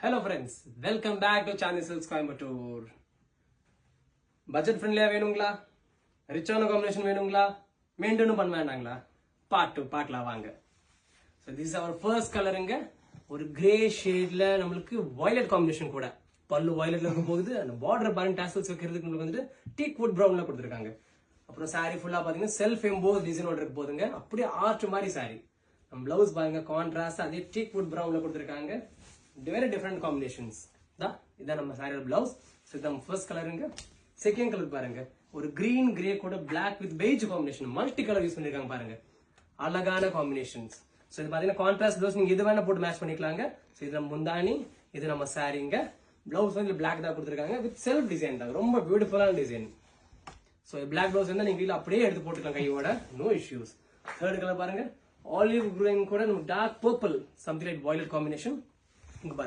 Hello friends, welcome back to Chandni Silks Coimbatore. Budget friendly வேணுங்களா? ரிச்சான combination வேணுங்களா? Maintain பண்ண வேண்டாங்களா? பார்ட்ல வாங்க. So this is our first colorங்க. ஒரு கிரே ஷேட்ல நமக்கு violet காம்பினேஷன் கூட. பல்லு violetல இருக்கும் போகுது. அந்த border பாருங்க tassels வைக்கிறதுக்கு நமக்கு வந்து teak wood brownல கொடுத்திருக்காங்க. அப்புறம் saree ஃபுல்லா பாத்தீங்கன்னா self embossed design ஓட இருக்கு போதுங்க. அப்படியே ஆர்ட் மாதிரி saree. நம்ம blouse பாருங்க கான்ட்ராஸ்ட் அதே teak wood brownல கொடுத்திருக்காங்க. Very different combinations. இதான் நம்ம சாரியோட பிளவுஸ். சோ இது நம்ம ஃபர்ஸ்ட் கலருங்க. செகண்ட் கலர் பாருங்க. ஒரு கிரீன் கிரே கூட black with beige combination multi colour use பண்ணிருக்காங்க பாருங்க. அழகான காம்பினேஷன்ஸ். சோ இது பாத்தீங்கன்னா கான்ட்ராஸ்ட் பிளவுஸ் நீங்க எது வேணா போட்டு மேட்ச் பண்ணிக்கலாங்க. சோ இது நம்ம முந்தானி, இது நம்ம சாரிங்க. பிளவுஸ் வந்து பிளாக் தான் கொடுத்திருக்காங்க வித் செல்ஃப் டிசைன் தான். ரொம்ப பியூட்டிஃபுல்லான டிசைன். சோ பிளாக் பிளவுஸ் வந்து நீங்க வீட்ல அப்படியே எடுத்து போட்டுக்கலாம் கையோட. No issues. தேர்ட் கலர் பாருங்க. ஆலிவ் கிரீன் கூட நம்ம dark purple something like violet combination. இங்க பாருங்க.